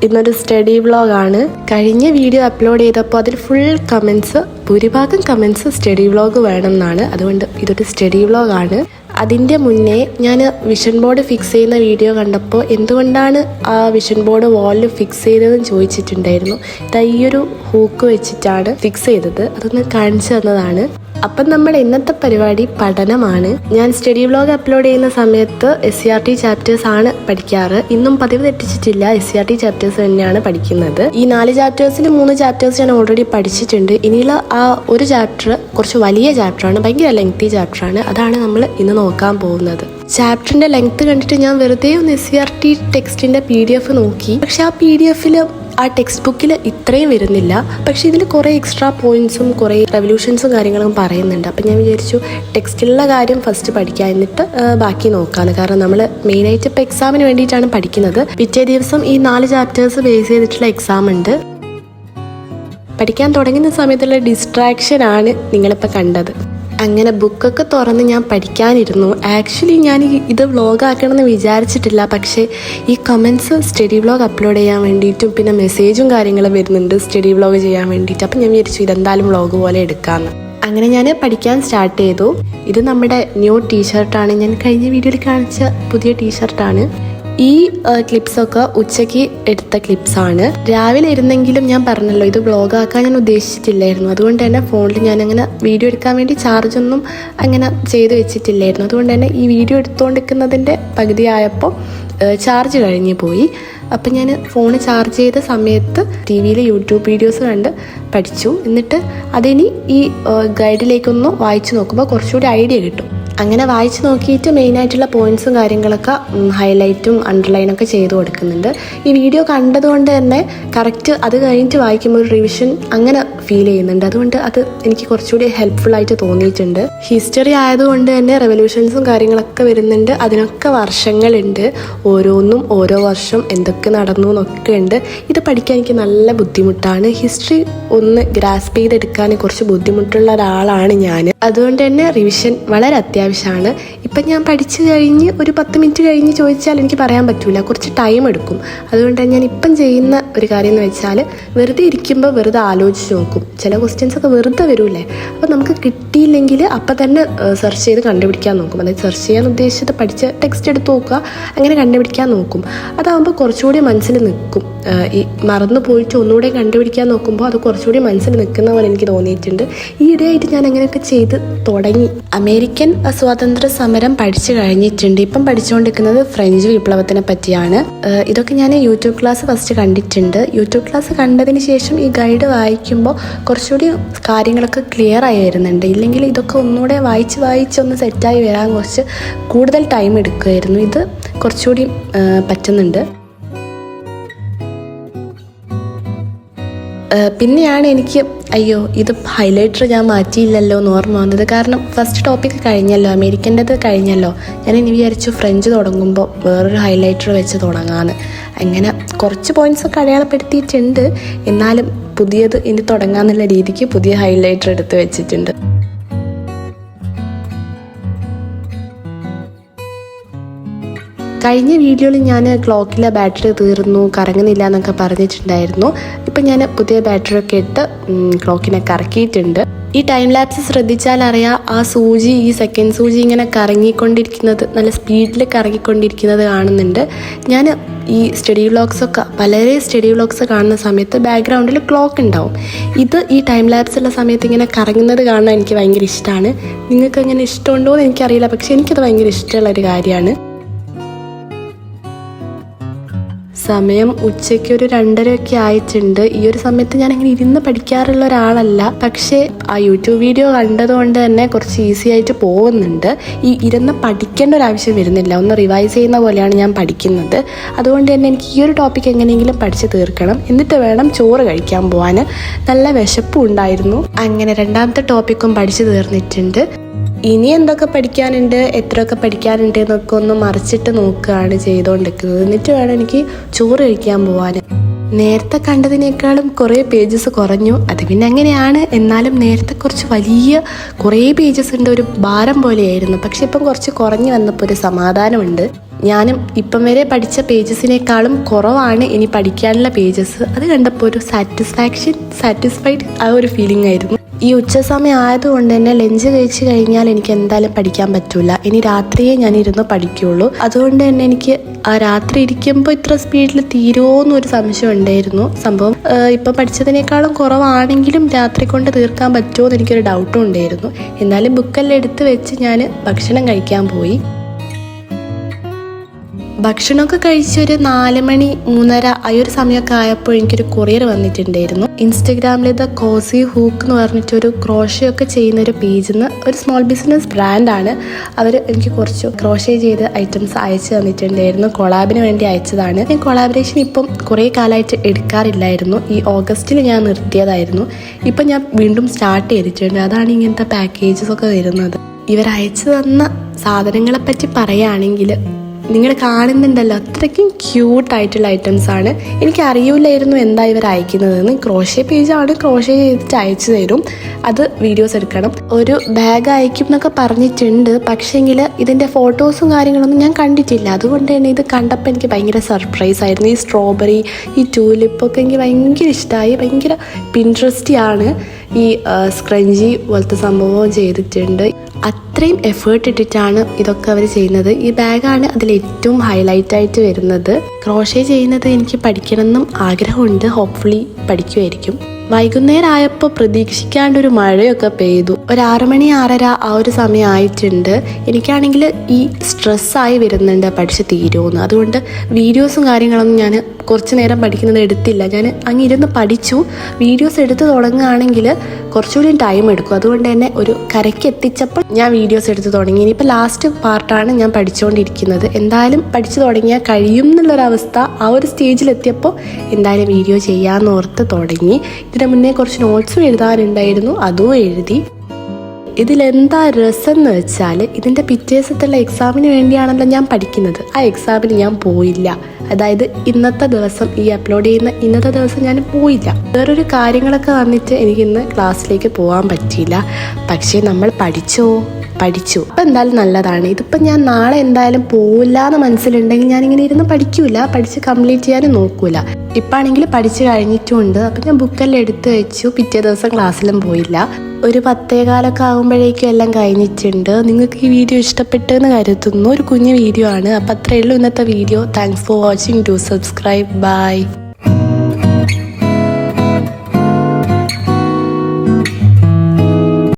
പഠിക്കുന്ന ഒരു സ്റ്റഡി വ്ളോഗാണ്. കഴിഞ്ഞ വീഡിയോ അപ്ലോഡ് ചെയ്തപ്പോൾ അതിൽ ഫുൾ കമൻസ്, ഭൂരിഭാഗം കമൻസ് സ്റ്റഡി വ്ളോഗ് വേണമെന്നാണ്. അതുകൊണ്ട് ഇതൊരു സ്റ്റഡി വ്ളോഗാണ്. അതിൻ്റെ മുന്നേ ഞാൻ വിഷൻ ബോർഡ് ഫിക്സ് ചെയ്യുന്ന വീഡിയോ കണ്ടപ്പോൾ എന്തുകൊണ്ടാണ് ആ വിഷൻ ബോർഡ് വാളിൽ ഫിക്സ് ചെയ്തതെന്ന് ചോദിച്ചിട്ടുണ്ടായിരുന്നു. ഈ ഒരു ഹൂക്ക് വെച്ചിട്ടാണ് ഫിക്സ് ചെയ്തത്. അതൊന്ന് കാണിച്ചു തന്നതാണ്. അപ്പം നമ്മുടെ ഇന്നത്തെ പരിപാടി പഠനമാണ്. ഞാൻ സ്റ്റഡി വ്ളോഗ് അപ്ലോഡ് ചെയ്യുന്ന സമയത്ത് SCRT ചാപ്റ്റേഴ്സ് ആണ് പഠിക്കാറ്. ഇന്നും പതിവ് തെറ്റിച്ചിട്ടില്ല, SCRT ചാപ്റ്റേഴ്സ് തന്നെയാണ് പഠിക്കുന്നത്. ഈ 4 ചാപ്റ്റേഴ്സിൽ 3 ചാപ്റ്റേഴ്സ് ഞാൻ ഓൾറെഡി പഠിച്ചിട്ടുണ്ട്. ഇനിയുള്ള ആ ഒരു ചാപ്റ്റർ കുറച്ച് വലിയ ചാപ്റ്ററാണ്, ഭയങ്കര ലെങ്തി ചാപ്റ്ററാണ്. അതാണ് നമ്മൾ ഇന്ന് നോക്കാൻ പോകുന്നത്. ചാപ്റ്ററിൻ്റെ ലെങ്ത് കണ്ടിട്ട് ഞാൻ വെറുതെ ഒന്ന് SCRT ടെക്സ്റ്റിൻ്റെ PDF നോക്കി. പക്ഷെ ആ PDF ആ ടെക്സ്റ്റ് ബുക്കിൽ ഇത്രയും വരുന്നില്ല. പക്ഷെ ഇതിൽ കുറേ എക്സ്ട്രാ പോയിന്റ്സും കുറേ റെവല്യൂഷൻസും കാര്യങ്ങളും പറയുന്നുണ്ട്. അപ്പം ഞാൻ വിചാരിച്ചു ടെക്സ്റ്റിലുള്ള കാര്യം ഫസ്റ്റ് പഠിക്കാം, എന്നിട്ട് ബാക്കി നോക്കാമെന്ന്. കാരണം നമ്മൾ മെയിനായിട്ട് ഇപ്പോൾ എക്സാമിന് വേണ്ടിയിട്ടാണ് പഠിക്കുന്നത്. പിറ്റേ ദിവസം ഈ 4 ചാപ്റ്റേഴ്സ് ബേസ് ചെയ്തിട്ടുള്ള എക്സാം ഉണ്ട്. പഠിക്കാൻ തുടങ്ങുന്ന സമയത്തുള്ള ഡിസ്ട്രാക്ഷനാണ് നിങ്ങളിപ്പോൾ കണ്ടത്. അങ്ങനെ ബുക്കൊക്കെ തുറന്ന് ഞാൻ പഠിക്കാനിരുന്നു. ആക്ച്വലി ഞാൻ ഇത് വ്ളോഗാക്കണമെന്ന് വിചാരിച്ചിട്ടില്ല. പക്ഷേ ഈ കമൻസ് സ്റ്റഡി വ്ളോഗ് അപ്ലോഡ് ചെയ്യാൻ വേണ്ടിയിട്ടും പിന്നെ മെസ്സേജും കാര്യങ്ങളും വരുന്നുണ്ട് സ്റ്റഡി വ്ളോഗ് ചെയ്യാൻ വേണ്ടിയിട്ട്. അപ്പം ഞാൻ വിചാരിച്ചു ഇതെന്തായാലും വ്ളോഗ് പോലെ എടുക്കാമെന്ന്. അങ്ങനെ ഞാൻ പഠിക്കാൻ സ്റ്റാർട്ട് ചെയ്തു. ഇത് നമ്മുടെ ന്യൂ ടീഷർട്ടാണ്. ഞാൻ കഴിഞ്ഞ വീഡിയോയിൽ കാണിച്ച പുതിയ ടീഷർട്ടാണ്. ഈ ക്ലിപ്സൊക്കെ ഉച്ചയ്ക്ക് എടുത്ത ക്ലിപ്സാണ്. രാവിലെ ഇരുന്നെങ്കിലും ഞാൻ പറഞ്ഞല്ലോ ഇത് വ്ളോഗാക്കാൻ ഞാൻ ഉദ്ദേശിച്ചിട്ടില്ലായിരുന്നു. അതുകൊണ്ട് തന്നെ ഫോണിൽ ഞാനങ്ങനെ വീഡിയോ എടുക്കാൻ വേണ്ടി ചാർജൊന്നും അങ്ങനെ ചെയ്ത് വെച്ചിട്ടില്ലായിരുന്നു. അതുകൊണ്ട് തന്നെ ഈ വീഡിയോ എടുത്തുകൊണ്ടിരിക്കുന്നതിൻ്റെ പകുതി ആയപ്പോൾ ചാർജ് കഴിഞ്ഞ് പോയി. അപ്പം ഞാൻ ഫോൺ ചാർജ് ചെയ്ത സമയത്ത് TV യൂട്യൂബ് വീഡിയോസ് കണ്ട് പഠിച്ചു. എന്നിട്ട് അതിനി ഈ ഗൈഡിലേക്കൊന്ന് വായിച്ചു നോക്കുമ്പോൾ കുറച്ചുകൂടി ഐഡിയ കിട്ടും. അങ്ങനെ വായിച്ച് നോക്കിയിട്ട് മെയിനായിട്ടുള്ള പോയിൻറ്റ്സും കാര്യങ്ങളൊക്കെ ഹൈലൈറ്റും അണ്ടർലൈനൊക്കെ ചെയ്ത് കൊടുക്കുന്നുണ്ട്. ഈ വീഡിയോ കണ്ടതുകൊണ്ട് തന്നെ കറക്റ്റ് അത് കഴിഞ്ഞിട്ട് വായിക്കുമ്പോൾ ഒരു റിവിഷൻ അങ്ങനെ ഫീൽ ചെയ്യുന്നുണ്ട്. അതുകൊണ്ട് അത് എനിക്ക് കുറച്ചുകൂടി ഹെൽപ്ഫുള്ളായിട്ട് തോന്നിയിട്ടുണ്ട്. ഹിസ്റ്ററി ആയതുകൊണ്ട് തന്നെ റെവല്യൂഷൻസും കാര്യങ്ങളൊക്കെ വരുന്നുണ്ട്. അതിനൊക്കെ വർഷങ്ങളുണ്ട്. ഓരോന്നും ഓരോ വർഷം എന്തൊക്കെ നടന്നു എന്നൊക്കെ ഉണ്ട്. ഇത് പഠിക്കാൻ എനിക്ക് നല്ല ബുദ്ധിമുട്ടാണ്. ഹിസ്റ്ററി ഒന്ന് ഗ്രാസ്പ് ചെയ്തെടുക്കാൻ കുറച്ച് ബുദ്ധിമുട്ടുള്ള ഒരാളാണ് ഞാൻ. അതുകൊണ്ട് തന്നെ റിവിഷൻ വളരെ അത്യാവശ്യമാണ്. ഇപ്പം ഞാൻ പഠിച്ചു കഴിഞ്ഞ് ഒരു 10 മിനിറ്റ് കഴിഞ്ഞ് ചോദിച്ചാൽ എനിക്ക് പറയാൻ പറ്റില്ല, കുറച്ച് ടൈം എടുക്കും. അതുകൊണ്ട് ഞാൻ ഇപ്പം ചെയ്യുന്ന ഒരു കാര്യം എന്ന് വെച്ചാൽ വെറുതെ ഇരിക്കുമ്പോൾ വെറുതെ ആലോചിച്ച് നോക്കും. ചില ക്വസ്റ്റ്യൻസൊക്കെ വെറുതെ വരൂലേ, അപ്പോൾ നമുക്ക് കിട്ടിയില്ലെങ്കിൽ അപ്പം തന്നെ സെർച്ച് ചെയ്ത് കണ്ടുപിടിക്കാൻ നോക്കും. അതായത് സെർച്ച് ചെയ്യാൻ ഉദ്ദേശിച്ചത് പഠിച്ച ടെക്സ്റ്റ് എടുത്ത് നോക്കുക, അങ്ങനെ കണ്ടുപിടിക്കാൻ നോക്കും. അതാകുമ്പോൾ കുറച്ചുകൂടി മനസ്സിൽ നിൽക്കും. ഈ മറന്നു പോയിട്ട് ഒന്നുകൂടെ കണ്ടുപിടിക്കാൻ നോക്കുമ്പോൾ അത് കുറച്ചുകൂടി മനസ്സിൽ നിൽക്കുന്ന പോലെ എനിക്ക് തോന്നിയിട്ടുണ്ട്. ഈ ഇടയായിട്ട് ഞാൻ അങ്ങനെയൊക്കെ ചെയ്ത് തുടങ്ങി. അമേരിക്കൻ സ്വാതന്ത്ര്യ സമരം പഠിച്ചു കഴിഞ്ഞിട്ടുണ്ട്. ഇപ്പം പഠിച്ചുകൊണ്ടിരിക്കുന്നത് ഫ്രഞ്ച് വിപ്ലവത്തിനെ പറ്റിയാണ്. ഇതൊക്കെ ഞാൻ യൂട്യൂബ് ക്ലാസ് ഫസ്റ്റ് കണ്ടിട്ടുണ്ട്. യൂട്യൂബ് ക്ലാസ് കണ്ടതിന് ശേഷം ഈ ഗൈഡ് വായിക്കുമ്പോൾ കുറച്ചുകൂടി കാര്യങ്ങളൊക്കെ ക്ലിയർ ആയി വരുന്നുണ്ട്. ഇല്ലെങ്കിൽ ഇതൊക്കെ ഒന്നുകൂടെ വായിച്ചൊന്ന് സെറ്റായി വരാൻ കുറച്ച് കൂടുതൽ ടൈം എടുക്കുമായിരുന്നു. ഇത് കുറച്ചുകൂടി പറ്റുന്നുണ്ട്. പിന്നെയാണ് എനിക്ക് അയ്യോ ഇത് ഹൈലൈറ്റർ ഞാൻ മാറ്റിയില്ലല്ലോ എന്ന് ഓർമ്മ വന്നത്. കാരണം ഫസ്റ്റ് ടോപ്പിക് കഴിഞ്ഞല്ലോ, അമേരിക്കൻ്റെത് കഴിഞ്ഞല്ലോ. ഞാൻ ഇനി വിചാരിച്ചു ഫ്രഞ്ച് തുടങ്ങുമ്പോൾ വേറൊരു ഹൈലൈറ്റർ വെച്ച് തുടങ്ങാമെന്ന്. അങ്ങനെ കുറച്ച് പോയിൻറ്റ്സൊക്കെ അടയാളപ്പെടുത്തിയിട്ടുണ്ട്. എന്നാലും പുതിയത് ഇനി തുടങ്ങാമെന്നുള്ള രീതിക്ക് പുതിയ ഹൈലൈറ്റർ എടുത്ത് വെച്ചിട്ടുണ്ട്. കഴിഞ്ഞ വീഡിയോയിൽ ഞാൻ ക്ലോക്കിലെ ബാറ്ററി തീർന്നു, കറങ്ങുന്നില്ല എന്നൊക്കെ പറഞ്ഞിട്ടുണ്ടായിരുന്നു. ഇപ്പം ഞാൻ പുതിയ ബാറ്ററി ഒക്കെ ഇട്ട് ക്ലോക്കിനെ കറക്കിയിട്ടുണ്ട്. ഈ ടൈം ലാപ്സ് ശ്രദ്ധിച്ചാൽ അറിയാം, ആ സൂചി, ഈ സെക്കൻഡ് സൂചി ഇങ്ങനെ കറങ്ങിക്കൊണ്ടിരിക്കുന്നത്, നല്ല സ്പീഡിൽ കറങ്ങിക്കൊണ്ടിരിക്കുന്നത് കാണുന്നുണ്ട്. ഞാൻ ഈ സ്റ്റഡി വ്ളോഗ്സൊക്കെ പലരെ സ്റ്റഡി വ്ളോഗ്സ് കാണുന്ന സമയത്ത് ബാക്ക്ഗ്രൗണ്ടിൽ ക്ലോക്ക് ഉണ്ടാവും. ഇത് ഈ ടൈം ലാപ്സ് ഉള്ള സമയത്ത് ഇങ്ങനെ കറങ്ങുന്നത് കാണാൻ എനിക്ക് ഭയങ്കര ഇഷ്ടമാണ്. നിങ്ങൾക്ക് അങ്ങനെ ഇഷ്ടമുണ്ടോ എന്ന് എനിക്കറിയില്ല, പക്ഷെ എനിക്കത് ഭയങ്കര ഇഷ്ടമുള്ളൊരു കാര്യമാണ്. സമയം ഉച്ചയ്ക്ക് ഒരു 2:30 ആയിട്ടുണ്ട്. ഈ ഒരു സമയത്ത് ഞാൻ അങ്ങനെ ഇരുന്ന് പഠിക്കാറുള്ള ഒരാളല്ല. പക്ഷേ ആ യൂട്യൂബ് വീഡിയോ കണ്ടതുകൊണ്ട് തന്നെ കുറച്ച് ഈസി ആയിട്ട് പോകുന്നുണ്ട്. ഈ ഇരുന്ന് പഠിക്കേണ്ട ഒരു ആവശ്യം വരുന്നില്ല. ഒന്ന് റിവൈസ് ചെയ്യുന്ന പോലെയാണ് ഞാൻ പഠിക്കുന്നത്. അതുകൊണ്ട് തന്നെ എനിക്ക് ഈ ഒരു ടോപ്പിക് എങ്ങനെയെങ്കിലും പഠിച്ച് തീർക്കണം. എന്നിട്ട് വേണം ചോറ് കഴിക്കാൻ പോകാൻ. നല്ല വിശപ്പും ഉണ്ടായിരുന്നു. അങ്ങനെ 2ാമത്തെ ടോപ്പിക്കും പഠിച്ച് തീർന്നിട്ടുണ്ട്. ഇനി എന്തൊക്കെ പഠിക്കാനുണ്ട്, എത്രയൊക്കെ പഠിക്കാനുണ്ട് എന്നൊക്കെ ഒന്ന് മറിച്ചിട്ട് നോക്കുകയാണ് ചെയ്തുകൊണ്ടിരിക്കുന്നത്. എന്നിട്ട് വേണം എനിക്ക് ചോറ് കഴിക്കാൻ പോകാൻ. നേരത്തെ കണ്ടതിനേക്കാളും കുറേ പേജസ് കുറഞ്ഞു. അത് പിന്നെ അങ്ങനെയാണ്. എന്നാലും നേരത്തെ കുറച്ച് വലിയ കുറേ പേജസ് ഉണ്ട്, ഒരു ഭാരം പോലെയായിരുന്നു. പക്ഷെ ഇപ്പം കുറച്ച് കുറഞ്ഞു വന്നപ്പോൾ ഒരു സമാധാനമുണ്ട്. ഞാനും ഇപ്പം വരെ പഠിച്ച പേജസിനേക്കാളും കുറവാണ് ഇനി പഠിക്കാനുള്ള പേജസ്. അത് കണ്ടപ്പോൾ ഒരു സാറ്റിസ്ഫൈഡ് ആ ഒരു ഫീലിംഗ് ആയിരുന്നു. ഈ ഉച്ച സമയം ആയതുകൊണ്ട് തന്നെ ലഞ്ച് കഴിച്ച് കഴിഞ്ഞാൽ എനിക്ക് എന്തായാലും പഠിക്കാൻ പറ്റില്ല. ഇനി രാത്രിയെ ഞാൻ ഇരുന്ന് പഠിക്കുകയുള്ളൂ. അതുകൊണ്ട് തന്നെ എനിക്ക് ആ രാത്രി ഇരിക്കുമ്പോൾ ഇത്ര സ്പീഡിൽ തീരുമോ എന്നൊരു സംശയം ഉണ്ടായിരുന്നു. സംഭവം ഇപ്പം പഠിച്ചതിനേക്കാളും കുറവാണെങ്കിലും രാത്രി കൊണ്ട് തീർക്കാൻ പറ്റുമോ എന്ന് എനിക്കൊരു ഡൗട്ടും ഉണ്ടായിരുന്നു. എന്നാലും ബുക്കെല്ലാം എടുത്ത് വെച്ച് ഞാൻ ഭക്ഷണം കഴിക്കാൻ പോയി. ഭക്ഷണമൊക്കെ കഴിച്ചൊരു 4 മണി 3:30 ആ ഒരു സമയമൊക്കെ ആയപ്പോൾ എനിക്കൊരു കൊറിയർ വന്നിട്ടുണ്ടായിരുന്നു. ഇൻസ്റ്റഗ്രാമിൽ ദ കോസി ഹൂക്ക് എന്ന് പറഞ്ഞിട്ടൊരു ക്രോഷയൊക്കെ ചെയ്യുന്നൊരു പേജിൽ നിന്ന് ഒരു സ്മോൾ ബിസിനസ് ബ്രാൻഡാണ്. അവർ എനിക്ക് കുറച്ച് ക്രോഷേ ചെയ്ത് ഐറ്റംസ് അയച്ചു തന്നിട്ടുണ്ടായിരുന്നു. കൊളാബിന് വേണ്ടി അയച്ചതാണ്. ഞാൻ കൊളാബറേഷൻ ഇപ്പം കുറേ കാലമായിട്ട് എടുക്കാറില്ലായിരുന്നു. ഈ ഓഗസ്റ്റിൽ ഞാൻ നിർത്തിയതായിരുന്നു. ഇപ്പം ഞാൻ വീണ്ടും സ്റ്റാർട്ട് ചെയ്തിട്ടുണ്ട്. അതാണ് ഇങ്ങനത്തെ പാക്കേജസ് ഒക്കെ വരുന്നത്. ഇവർ അയച്ചു തന്ന സാധനങ്ങളെപ്പറ്റി പറയുകയാണെങ്കിൽ നിങ്ങൾ കാണുന്നുണ്ടല്ലോ, അത്രയ്ക്കും ക്യൂട്ടായിട്ടുള്ള ഐറ്റംസാണ്. എനിക്ക് അറിയില്ലായിരുന്നു എന്താ ഇവർ അയക്കുന്നതെന്ന്. ക്രോഷേ പേജാണ്, ക്രോഷേ ചെയ്തിട്ട് അയച്ചു തരും. അത് വീഡിയോസ് എടുക്കണം. ഒരു ബാഗ് അയക്കും എന്നൊക്കെ പറഞ്ഞിട്ടുണ്ട്. പക്ഷേങ്കിൽ ഇതിൻ്റെ ഫോട്ടോസും കാര്യങ്ങളൊന്നും ഞാൻ കണ്ടിട്ടില്ല. അതുകൊണ്ട് തന്നെ ഇത് കണ്ടപ്പോൾ എനിക്ക് ഭയങ്കര സർപ്രൈസ് ആയിരുന്നു. ഈ സ്ട്രോബെറി, ഈ ട്യൂലിപ്പൊക്കെ എനിക്ക് ഭയങ്കര ഇഷ്ടമായി. ഭയങ്കര പിൻട്രസ്റ്റി ആണ്. ഈ സ്ക്രഞ്ചി പോലത്തെ സംഭവം ചെയ്തിട്ടുണ്ട്. അത്രയും എഫേർട്ട് ഇട്ടിട്ടാണ് ഇതൊക്കെ അവർ ചെയ്യുന്നത്. ഈ ബാഗാണ് അതിൽ ഏറ്റവും ഹൈലൈറ്റ് ആയിട്ട് വരുന്നത്. ക്രോഷേ ചെയ്യുന്നത് എനിക്ക് പഠിക്കണമെന്നും ആഗ്രഹമുണ്ട്. ഹോപ്പ്ഫുള്ളി പഠിക്കുമായിരിക്കും. വൈകുന്നേരം ആയപ്പോൾ പ്രതീക്ഷിക്കാണ്ടൊരു മഴയൊക്കെ പെയ്തു. ഒരു 6 മണി 6:30 ആ ഒരു സമയം ആയിട്ടുണ്ട്. എനിക്കാണെങ്കിൽ ഈ സ്ട്രെസ്സായി വരുന്നുണ്ട് പഠിച്ച് തീരുമെന്ന്. അതുകൊണ്ട് വീഡിയോസും കാര്യങ്ങളൊന്നും ഞാൻ കുറച്ച് നേരം പഠിക്കുന്നത് എടുത്തില്ല. ഞാൻ ഇരുന്ന് പഠിച്ചു. വീഡിയോസ് എടുത്ത് തുടങ്ങുകയാണെങ്കിൽ കുറച്ചുകൂടി ടൈം എടുക്കും. അതുകൊണ്ട് തന്നെ ഒരു കരയ്ക്ക് എത്തിച്ചപ്പോൾ ഞാൻ വീഡിയോസ് എടുത്ത് തുടങ്ങി. ഇനിയിപ്പോൾ ലാസ്റ്റ് പാർട്ടാണ് ഞാൻ പഠിച്ചുകൊണ്ടിരിക്കുന്നത്. എന്തായാലും പഠിച്ചു തുടങ്ങിയാൽ കഴിയും എന്നുള്ളൊരവസ്ഥ ആ ഒരു സ്റ്റേജിലെത്തിയപ്പോൾ എന്തായാലും വീഡിയോ ചെയ്യാമെന്ന് ഓർത്ത് തുടങ്ങി. ഇതിന് മുന്നേ കുറച്ച് നോട്ട്സും എഴുതാനുണ്ടായിരുന്നു, അതും എഴുതി. ഇതിലെന്താ രസം എന്ന് വെച്ചാൽ ഇതിൻ്റെ പിറ്റേസത്തുള്ള എക്സാമിന് വേണ്ടിയാണല്ലോ ഞാൻ പഠിക്കുന്നത്. ആ എക്സാമിന് ഞാൻ പോയില്ല. അതായത് ഇന്നത്തെ ദിവസം, ഈ അപ്ലോഡ് ചെയ്യുന്ന ഇന്നത്തെ ദിവസം ഞാൻ പോയില്ല. വേറൊരു കാര്യങ്ങളൊക്കെ വന്നിട്ട് എനിക്കിന്ന് ക്ലാസ്സിലേക്ക് പോകാൻ പറ്റിയില്ല. പക്ഷേ നമ്മൾ പഠിച്ചു. അപ്പം എന്തായാലും നല്ലതാണ്. ഇതിപ്പം ഞാൻ നാളെ എന്തായാലും പോവില്ല എന്ന് മനസ്സിലുണ്ടെങ്കിൽ ഞാനിങ്ങനെ ഇരുന്ന് പഠിക്കൂല, പഠിച്ച് കംപ്ലീറ്റ് ചെയ്യാനും നോക്കൂല. ഇപ്പാണെങ്കിൽ പഠിച്ച് കഴിഞ്ഞിട്ടുമുണ്ട്. അപ്പം ഞാൻ ബുക്കെല്ലാം എടുത്ത് വെച്ചു. പിറ്റേ ദിവസം ക്ലാസ്സിലും പോയില്ല. ഒരു 10:15 ആകുമ്പോഴേക്കും എല്ലാം കഴിഞ്ഞിട്ടുണ്ട്. നിങ്ങൾക്ക് ഈ വീഡിയോ ഇഷ്ടപ്പെട്ടെന്ന് കരുതുന്നു. ഒരു കുഞ്ഞു വീഡിയോ ആണ്. അപ്പം അത്രയേ ഉള്ളൂ ഇന്നത്തെ video. Thanks for watching. Do subscribe. By.